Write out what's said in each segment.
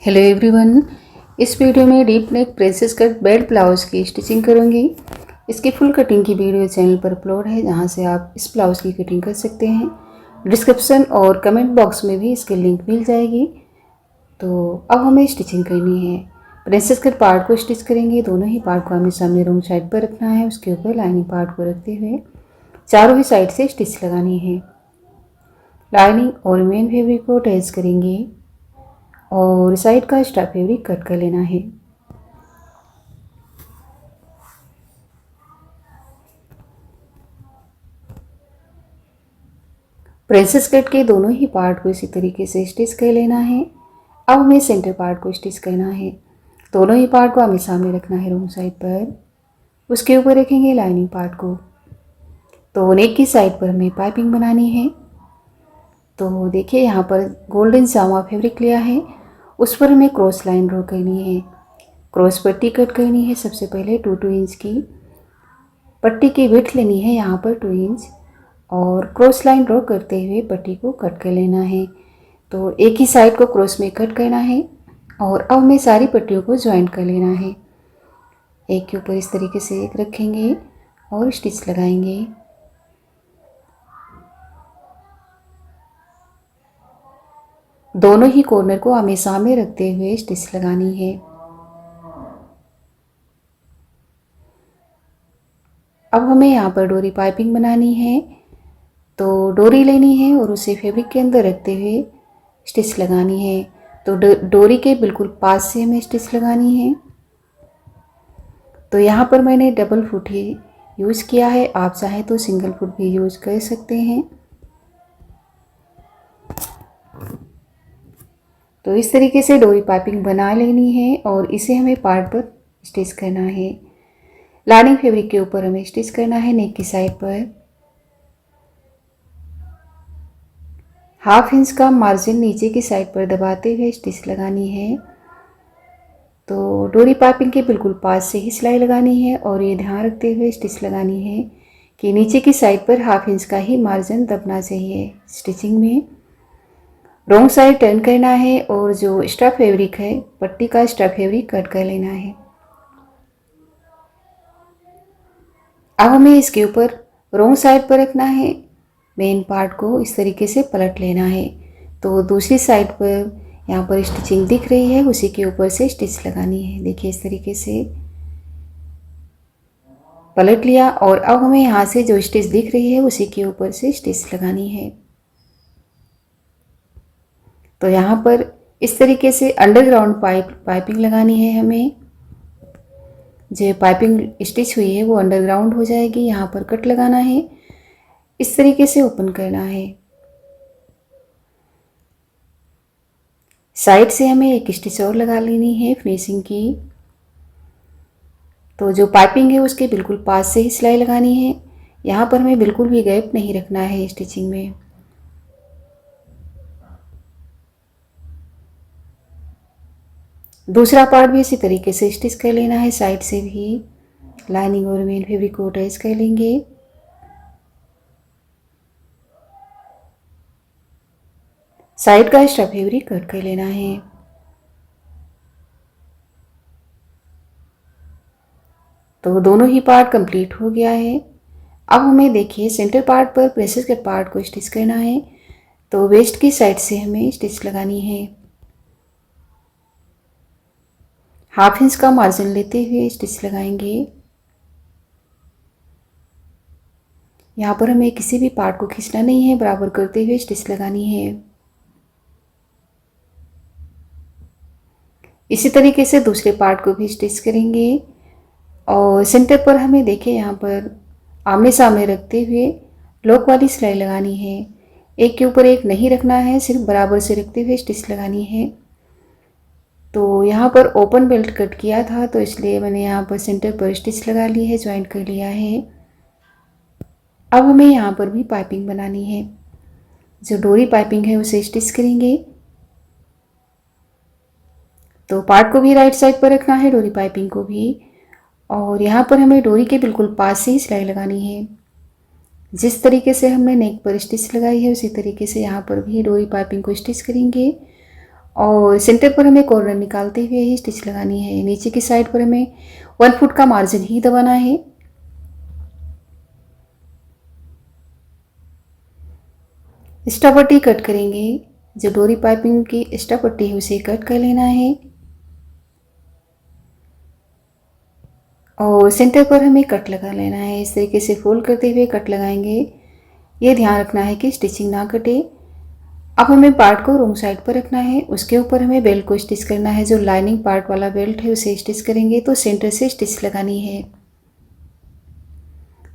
Hello everyone. इस video में deep neck princess cut belt blouse की स्टिचिंग करूंगी। इसकी फुल कटिंग की वीडियो चैनल पर अपलोड है, जहां से आप इस ब्लाउज़ की कटिंग कर सकते हैं। डिस्क्रिप्शन और कमेंट बॉक्स में भी इसकी लिंक मिल जाएगी। तो अब हमें स्टिचिंग करनी है। प्रिंसेस कट पार्ट को स्टिच करेंगे। दोनों ही पार्ट को हमें सामने रॉन्ग साइड पर रखना है। उसके ऊपर लाइनिंग पार्ट को रखते हुए चारों ही साइड से स्टिच लगानी है। लाइनिंग और मेन फैब्रिक को अटैच करेंगे और साइड का एक्स्ट्रा फैब्रिक कट कर लेना है। प्रिंसेस कट के दोनों ही पार्ट को इसी तरीके से स्टिच कर लेना है। अब हमें सेंटर पार्ट को स्टिच करना है। दोनों ही पार्ट को हमें सामने रखना है रॉन्ग साइड पर। उसके ऊपर रखेंगे लाइनिंग पार्ट को। तो नेक की साइड पर हमें पाइपिंग बनानी है। तो देखिए यहाँ पर गोल्डन जामा फैब्रिक लिया है, उस पर हमें क्रॉस लाइन ड्रॉ करनी है। क्रॉस पट्टी कट करनी है। सबसे पहले 2-2 इंच की पट्टी की विड्थ लेनी है, यहाँ पर 2 इंच, और क्रॉस लाइन ड्रॉ करते हुए पट्टी को कट कर लेना है। तो एक ही साइड को क्रॉस में कट करना है और अब हमें सारी पट्टियों को ज्वाइंट कर लेना है। एक के ऊपर इस तरीके से एक रखेंगे और स्टिच लगाएंगे। दोनों ही कॉर्नर को हमें सामने रखते हुए स्टिच लगानी है। अब हमें यहाँ पर डोरी पाइपिंग बनानी है। तो डोरी लेनी है और उसे फैब्रिक के अंदर रखते हुए स्टिच लगानी है। तो डोरी के बिल्कुल पास से हमें स्टिच लगानी है। तो यहाँ पर मैंने डबल फुट ही यूज़ किया है, आप चाहें तो सिंगल फुट भी यूज़ कर सकते हैं। तो इस तरीके से डोरी पाइपिंग बना लेनी है और इसे हमें पार्ट पर स्टिच करना है। लाइनिंग फैब्रिक के ऊपर हमें स्टिच करना है नेक की साइड पर। 1/2 इंच का मार्जिन नीचे की साइड पर दबाते हुए स्टिच लगानी है। तो डोरी पाइपिंग के बिल्कुल पास से ही सिलाई लगानी है और ये ध्यान रखते हुए स्टिच लगानी है कि नीचे की साइड पर 1/2 इंच का ही मार्जिन दबना चाहिए। स्टिचिंग में रॉन्ग साइड टर्न करना है और जो एक्स्ट्रा फैब्रिक है, पट्टी का एक्स्ट्रा फैब्रिक कट कर लेना है। अब हमें इसके ऊपर रॉन्ग साइड पर रखना है। मेन पार्ट को इस तरीके से पलट लेना है। तो दूसरी साइड पर यहाँ पर स्टिचिंग दिख रही है, उसी के ऊपर से स्टिच लगानी है। देखिए इस तरीके से पलट लिया और अब हमें यहाँ से जो स्टिच दिख रही है उसी के ऊपर से स्टिच लगानी है। तो यहाँ पर इस तरीके से अंडरग्राउंड पाइपिंग लगानी है हमें। जो पाइपिंग स्टिच हुई है वो अंडरग्राउंड हो जाएगी। यहाँ पर कट लगाना है, इस तरीके से ओपन करना है। साइड से हमें एक स्टिच और लगा लेनी है फिनिशिंग की। तो जो पाइपिंग है उसके बिल्कुल पास से ही सिलाई लगानी है। यहाँ पर हमें बिल्कुल भी गैप नहीं रखना है स्टिचिंग में। दूसरा पार्ट भी इसी तरीके से स्टिच कर लेना है। साइड से भी लाइनिंग और मेन फैब्रिक को अटैच कर लेंगे। साइड का एक्स्ट्रा फैब्रिक कट कर लेना है। तो दोनों ही पार्ट कंप्लीट हो गया है। अब हमें देखिए सेंटर पार्ट पर प्रिंसेस के पार्ट को स्टिच करना है। तो वेस्ट की साइड से हमें स्टिच लगानी है। 1/2 इंच का मार्जिन लेते हुए स्टिच लगाएंगे। यहाँ पर हमें किसी भी पार्ट को खींचना नहीं है, बराबर करते हुए स्टिच लगानी है। इसी तरीके से दूसरे पार्ट को भी स्टिच करेंगे और सेंटर पर हमें देखिए यहाँ पर आमने सामने रखते हुए लॉक वाली सिलाई लगानी है। एक के ऊपर एक नहीं रखना है, सिर्फ बराबर से रखते हुए स्टिच लगानी है। तो यहाँ पर ओपन बेल्ट कट किया था, तो इसलिए मैंने यहाँ पर सेंटर पर स्टिच लगा ली है, ज्वाइंट कर लिया है। अब हमें यहाँ पर भी पाइपिंग बनानी है। जो डोरी पाइपिंग है उसे स्टिच करेंगे। तो पार्ट को भी राइट साइड पर रखना है, डोरी पाइपिंग को भी, और यहाँ पर हमें डोरी के बिल्कुल पास से ही सिलाई लगानी है। जिस तरीके से हमने नेक पर स्टिच लगाई है उसी तरीके से यहाँ पर भी डोरी पाइपिंग को स्टिच करेंगे और सेंटर पर हमें कॉर्नर निकालते हुए ही स्टिच लगानी है। नीचे की साइड पर हमें 1 फुट का मार्जिन ही दबाना है। एक्स्ट्रा पट्टी कट करेंगे। जो डोरी पाइपिंग की एक्स्ट्रा पट्टी है उसे कट कर लेना है और सेंटर पर हमें कट लगा लेना है। इस तरीके से फोल्ड करते हुए कट लगाएंगे। ये ध्यान रखना है कि स्टिचिंग ना कटे। अब हमें पार्ट को रॉन्ग साइड पर रखना है। उसके ऊपर हमें बेल्ट को स्टिच करना है। जो लाइनिंग पार्ट वाला बेल्ट है उसे स्टिच करेंगे तो सेंटर से स्टिच लगानी है।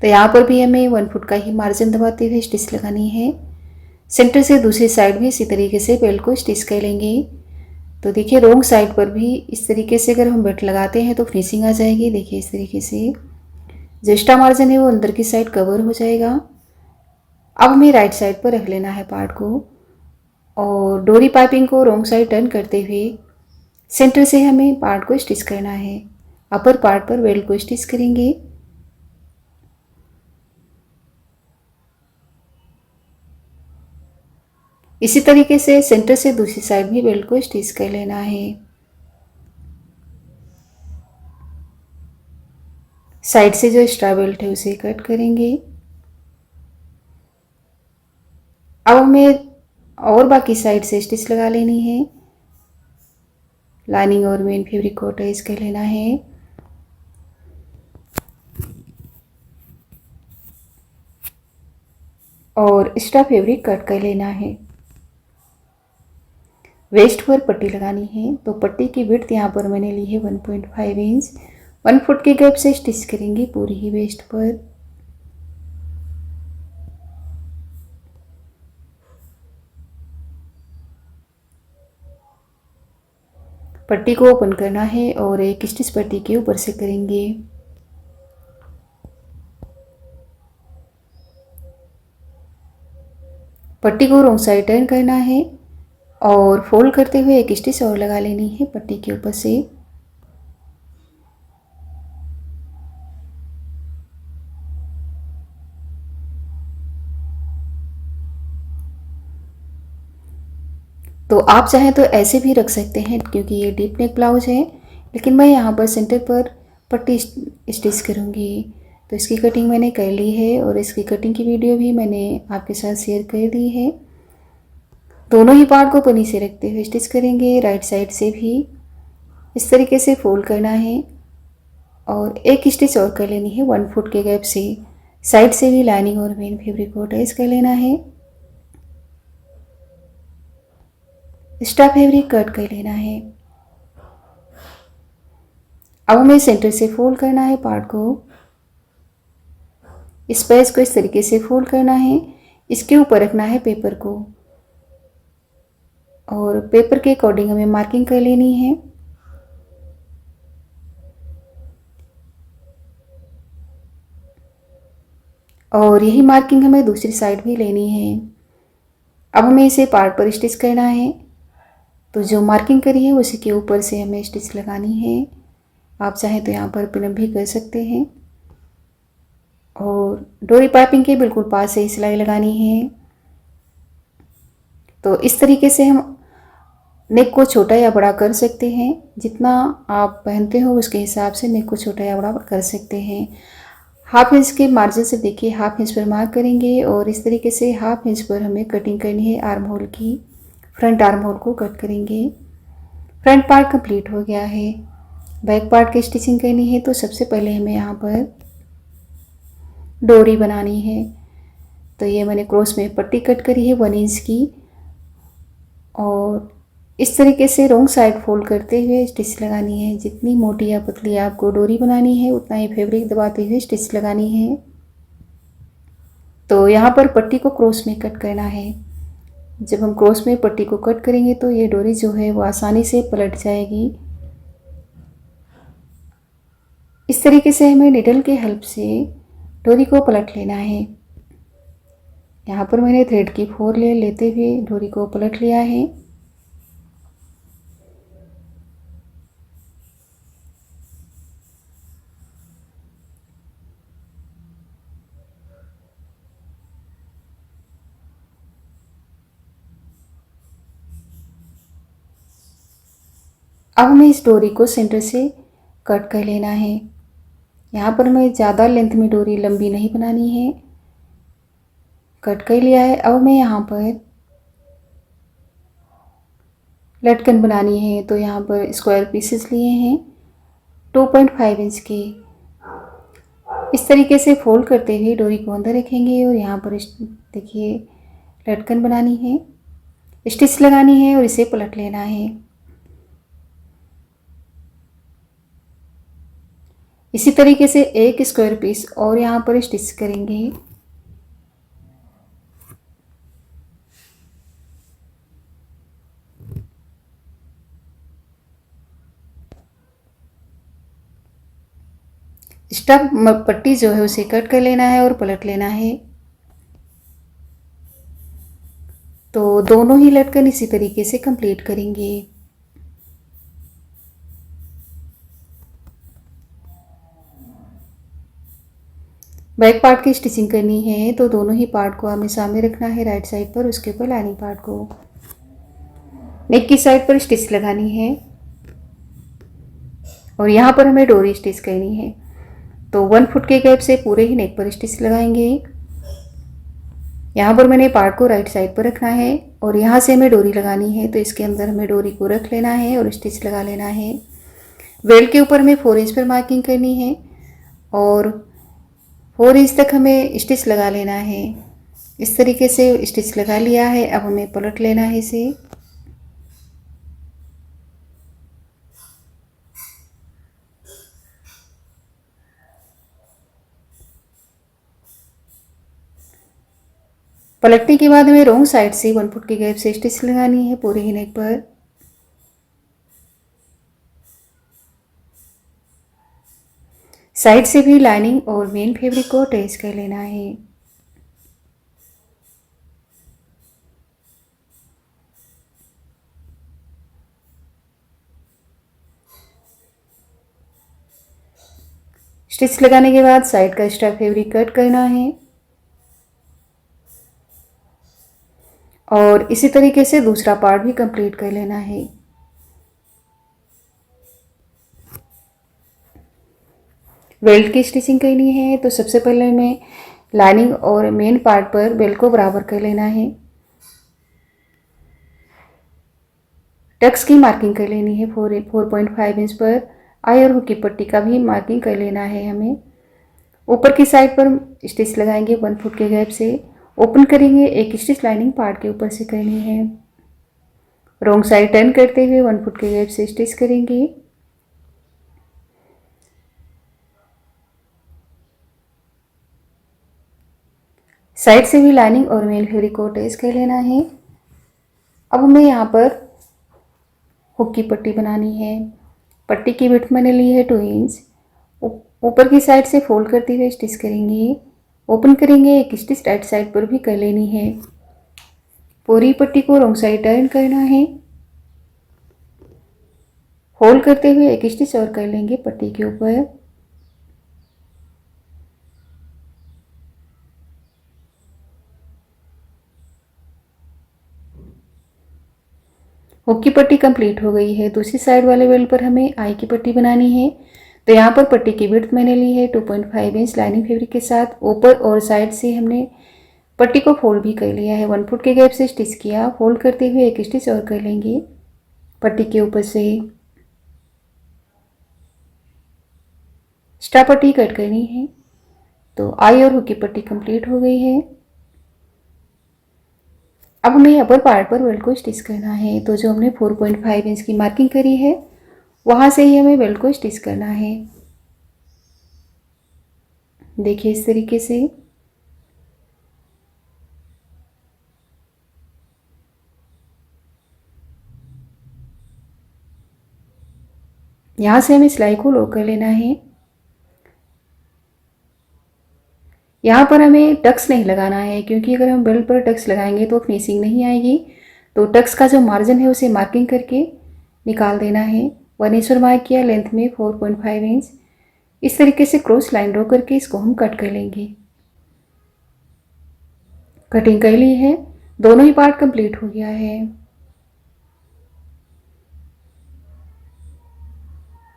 तो यहाँ पर भी हमें 1 फुट का ही मार्जिन दबाते हुए स्टिच लगानी है। सेंटर से दूसरी साइड भी इसी तरीके से बेल्ट को स्टिच कर लेंगे। तो देखिए रॉन्ग साइड पर भी इस तरीके से अगर हम बेल्ट लगाते हैं तो फिनिशिंग आ जाएगी। देखिए इस तरीके से जो एक्स्ट्रा मार्जिन है वो अंदर की साइड कवर हो जाएगा। अब हमें राइट साइड पर रख लेना है पार्ट को और डोरी पाइपिंग को रॉन्ग साइड टर्न करते हुए सेंटर से हमें पार्ट को स्टिच करना है। अपर पार्ट पर बेल्ट को स्टिच करेंगे। इसी तरीके से सेंटर से दूसरी साइड भी बेल्ट को स्टिच कर लेना है। साइड से जो एक्स्ट्रा बेल्ट है उसे कट करेंगे। अब हमें और बाकी साइड से स्टिच लगा लेनी है। लाइनिंग और मेन फैब्रिक को अटैच कर लेना है और एक्स्ट्रा फैब्रिक कट कर लेना है। वेस्ट पर पट्टी लगानी है तो पट्टी की विड्थ यहाँ पर मैंने ली है 1.5 इंच। 1 फुट के गैप से स्टिच करेंगे पूरी ही वेस्ट पर। पट्टी को ओपन करना है और एक स्टिच पट्टी के ऊपर से करेंगे। पट्टी को रॉन्ग साइड टर्न करना है और फोल्ड करते हुए एक स्टिच और लगा लेनी है पट्टी के ऊपर से। तो आप चाहें तो ऐसे भी रख सकते हैं क्योंकि ये डीप नेक ब्लाउज है, लेकिन मैं यहाँ पर सेंटर पर पट्टी स्टिच करूँगी। तो इसकी कटिंग मैंने कर ली है और इसकी कटिंग की वीडियो भी मैंने आपके साथ शेयर कर दी है। दोनों ही पार्ट को पन्नी से रखते हुए स्टिच करेंगे। राइट साइड से भी इस तरीके से फोल्ड करना है और एक स्टिच और कर लेनी है 1 फुट के गैप से। साइड से भी लाइनिंग और मेन फैब्रिक को अटैच कर लेना है। एक्स्ट्रा फैब्रिक कट कर लेना है। अब हमें सेंटर से फोल्ड करना है पार्ट को। इस पेज को इस तरीके से फोल्ड करना है। इसके ऊपर रखना है पेपर को और पेपर के अकॉर्डिंग हमें मार्किंग कर लेनी है। और यही मार्किंग हमें दूसरी साइड भी लेनी है। अब हमें इसे पार्ट पर स्टिच करना है। तो जो मार्किंग करी है उसी के ऊपर से हमें स्टिच लगानी है। आप चाहें तो यहाँ पर पिन भी कर सकते हैं और डोरी पाइपिंग के बिल्कुल पास से ही सिलाई लगानी है। तो इस तरीके से हम नेक को छोटा या बड़ा कर सकते हैं। जितना आप पहनते हो उसके हिसाब से नेक को छोटा या बड़ा कर सकते हैं। हाफ इंच के मार्जिन से देखिए हाफ इंच पर मार्क करेंगे और इस तरीके से हाफ इंच पर हमें कटिंग करनी है आर्म होल की। फ्रंट आर्म होल को कट करेंगे। फ्रंट पार्ट कंप्लीट हो गया है। बैक पार्ट की स्टिचिंग करनी है तो सबसे पहले हमें यहाँ पर डोरी बनानी है। तो ये मैंने क्रॉस में पट्टी कट करी है 1 इंच की और इस तरीके से रॉन्ग साइड फोल्ड करते हुए स्टिच लगानी है। जितनी मोटी या पतली आपको डोरी बनानी है उतना ही फैब्रिक दबाते हुए स्टिच लगानी है। तो यहाँ पर पट्टी को क्रॉस में कट करना है। जब हम क्रॉस में पट्टी को कट करेंगे तो ये डोरी जो है वो आसानी से पलट जाएगी। इस तरीके से हमें निडल के हेल्प से डोरी को पलट लेना है। यहाँ पर मैंने थ्रेड की 4 लेयर लेते हुए डोरी को पलट लिया है। अब हमें इस डोरी को सेंटर से कट कर लेना है। यहाँ पर हमें ज़्यादा लेंथ में डोरी लंबी नहीं बनानी है। कट कर लिया है। अब मैं यहाँ पर लटकन बनानी है, तो यहाँ पर स्क्वायर पीसेस लिए हैं 2.5 इंच के। इस तरीके से फोल्ड करते हुए डोरी को अंदर रखेंगे और यहाँ पर देखिए लटकन बनानी है, स्टिच लगानी है और इसे पलट लेना है। इसी तरीके से एक स्क्वायर पीस और यहाँ पर स्टिच करेंगे। स्टफ पट्टी जो है उसे कट कर लेना है और पलट लेना है। तो दोनों ही लटकन इसी तरीके से कंप्लीट करेंगे। बैक पार्ट की स्टिचिंग करनी है, तो दोनों ही पार्ट को आमने सामने रखना है राइट साइड पर, उसके ऊपर लाइनिंग पार्ट को। नेक की साइड पर स्टिच लगानी है और यहाँ पर हमें डोरी स्टिच करनी है। तो 1 फुट के गैप से पूरे ही नेक पर स्टिच लगाएंगे। यहाँ पर मैंने पार्ट को राइट साइड पर रखना है और यहाँ से हमें डोरी लगानी है, तो इसके अंदर हमें डोरी को रख लेना है और स्टिच लगा लेना है। बेल्ट के ऊपर हमें 4 इंच पर मार्किंग करनी है और 4 इंच तक हमें स्टिच लगा लेना है। इस तरीके से स्टिच लगा लिया है। अब हमें पलट लेना है इसे। पलटने के बाद हमें रॉन्ग साइड से 1 फुट के गैप से स्टिच लगानी है पूरे ही नेक पर। साइड से भी लाइनिंग और मेन फैब्रिक को अटैच कर लेना है। स्टिच लगाने के बाद साइड का एक्स्ट्रा फैब्रिक कट करना है और इसी तरीके से दूसरा पार्ट भी कंप्लीट कर लेना है। बेल्ट की स्टिचिंग करनी है, तो सबसे पहले हमें लाइनिंग और मेन पार्ट पर बेल्ट को बराबर कर लेना है। टक्स की मार्किंग कर लेनी है 4.5 इंच पर। आई और हुक की पट्टी का भी मार्किंग कर लेना है हमें। ऊपर की साइड पर स्टिच लगाएंगे 1 फुट के गैप से। ओपन करेंगे, एक स्टिच लाइनिंग पार्ट के ऊपर से करनी है। रॉन्ग साइड टर्न करते हुए 1 फुट के गैप से स्टिच करेंगे। साइड से भी लाइनिंग और मेन फैब्रिक को अटैच कर लेना है। अब हमें यहाँ पर हुक की पट्टी बनानी है। पट्टी की विड्थ मैंने ली है 2 इंच। ऊपर की साइड से फोल्ड करते हुए स्टिच करेंगे। ओपन करेंगे, एक स्टिच राइट साइड पर भी कर लेनी है। पूरी पट्टी को रॉन्ग साइड टर्न करना है। फोल्ड करते हुए एक स्टिच और कर लेंगे पट्टी के ऊपर। हुक की पट्टी कंप्लीट हो गई है। दूसरी साइड वाले बेल्ट पर हमें आई की पट्टी बनानी है। तो यहाँ पर पट्टी की विड्थ मैंने ली है 2.5 इंच लाइनिंग फैब्रिक के साथ। ऊपर और साइड से हमने पट्टी को फोल्ड भी कर लिया है। 1 फुट के गैप से स्टिच किया। फोल्ड करते हुए एक स्टिच और कर लेंगे पट्टी के ऊपर से। स्ट्रा पट्टी कट करनी है। तो आई और हुक की पट्टी कंप्लीट हो गई है। अब हमें अपर पार्ट पर बेल्ट को स्टिच करना है। तो जो हमने 4.5 इंच की मार्किंग करी है वहाँ से ही हमें बेल्ट को स्टिच करना है। देखिए इस तरीके से। यहाँ से हमें सिलाई को लॉक कर लेना है। यहाँ पर हमें टक्स नहीं लगाना है, क्योंकि अगर हम बेल्ट पर टक्स लगाएंगे तो फिनिशिंग नहीं आएगी। तो टक्स का जो मार्जिन है उसे मार्किंग करके निकाल देना है। 1 इंच और मार्क किया, लेंथ में 4.5 इंच। इस तरीके से क्रॉस लाइन ड्रॉ करके इसको हम कट कर लेंगे। कटिंग कर ली है। दोनों ही पार्ट कंप्लीट हो गया है।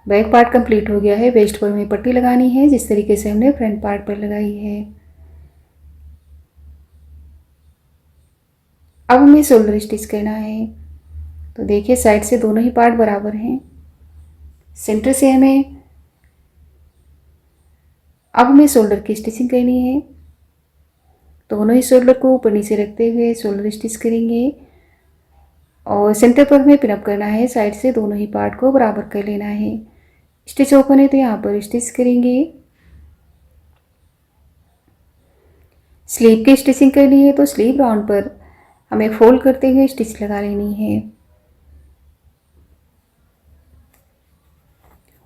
बैक पार्ट कंप्लीट हो गया है। वेस्ट पर हमें पट्टी लगानी है जिस तरीके से हमने फ्रंट पार्ट पर लगाई है। अब हमें शोल्डर स्टिच करना है। तो देखिए साइड से दोनों ही पार्ट बराबर हैं। सेंटर से अब हमें शोल्डर की स्टिचिंग करनी है। दोनों ही शोल्डर को ऊपर नीचे रखते हुए शोल्डर स्टिच करेंगे और सेंटर पर हमें पिनअप करना है। साइड से दोनों ही पार्ट को बराबर कर लेना है। स्टिच ओपन है तो यहाँ पर स्टिच करेंगे। स्लीव की स्टिचिंग करनी है तो स्लीव राउंड पर हमें फोल्ड करते हुए स्टिच लगा लेनी है।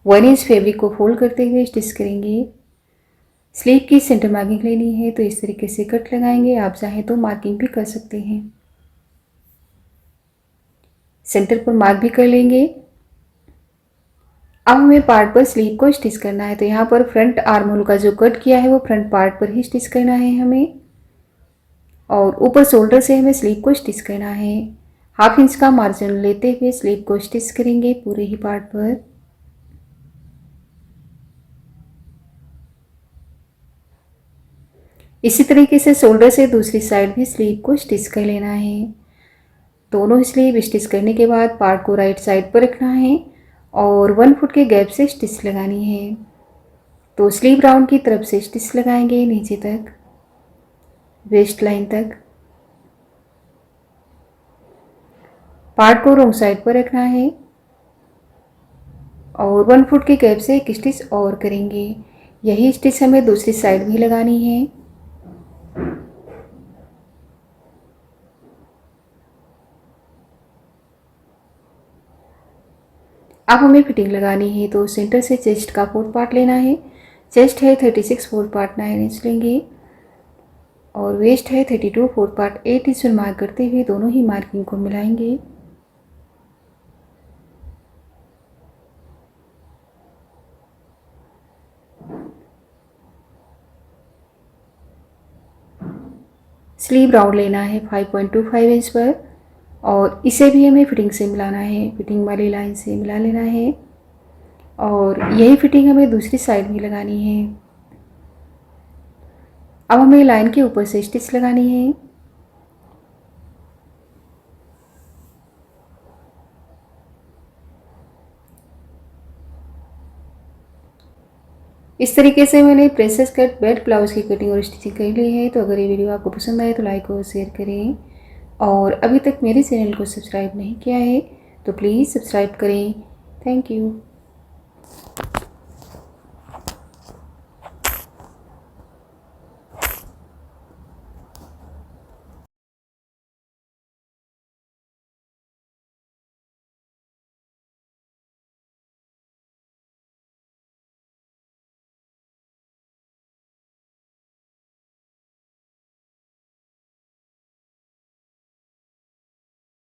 1 इंच फैब्रिक को फोल्ड करते हुए स्टिच करेंगे। स्लीव की सेंटर मार्किंग लेनी है तो इस तरीके से कट लगाएंगे। आप चाहें तो मार्किंग भी कर सकते हैं। सेंटर पर मार्क भी कर लेंगे। अब हमें पार्ट पर स्लीव को स्टिच करना है तो यहाँ पर फ्रंट आर्म होल का जो कट किया है वो फ्रंट पार्ट पर ही स्टिच करना है हमें, और ऊपर शोल्डर से हमें स्लीव को स्टिच करना है। 1/2 इंच का मार्जिन लेते हुए स्लीव को स्टिच करेंगे पूरे ही पार्ट पर। इसी तरीके से शोल्डर से दूसरी साइड भी स्लीव को स्टिच कर लेना है। दोनों स्लीव स्टिच करने के बाद पार्ट को राइट साइड पर रखना है और 1 फुट के गैप से स्टिच लगानी है। तो स्लीव राउंड की तरफ से स्टिच लगाएंगे नीचे तक, वेस्ट लाइन तक। पार्ट को रॉन्ग साइड पर रखना है और 1 फुट के गैप से एक स्टिच और करेंगे। यही स्टिच हमें दूसरी साइड भी लगानी है। अब हमें फिटिंग लगानी है तो सेंटर से चेस्ट का 4th पार्ट लेना है। चेस्ट है 36, 4th पार्ट 9 इंच लेंगे और वेस्ट है 32, 4th पार्ट 8 इंच पर मार्क करते हुए दोनों ही मार्किंग को मिलाएंगे। स्लीव राउंड लेना है 5.25 इंच पर और इसे भी हमें फिटिंग से मिलाना है। फिटिंग वाली लाइन से मिला लेना है और यही फिटिंग हमें दूसरी साइड में लगानी है। अब हमें लाइन के ऊपर से स्टिच लगानी है। इस तरीके से मैंने प्रिंसेस कट बेल्ट ब्लाउज की कटिंग और स्टिचिंग कर ली है। तो अगर ये वीडियो आपको पसंद आए तो लाइक और शेयर करें और अभी तक मेरे चैनल को सब्सक्राइब नहीं किया है तो प्लीज़ सब्सक्राइब करें। Thank you.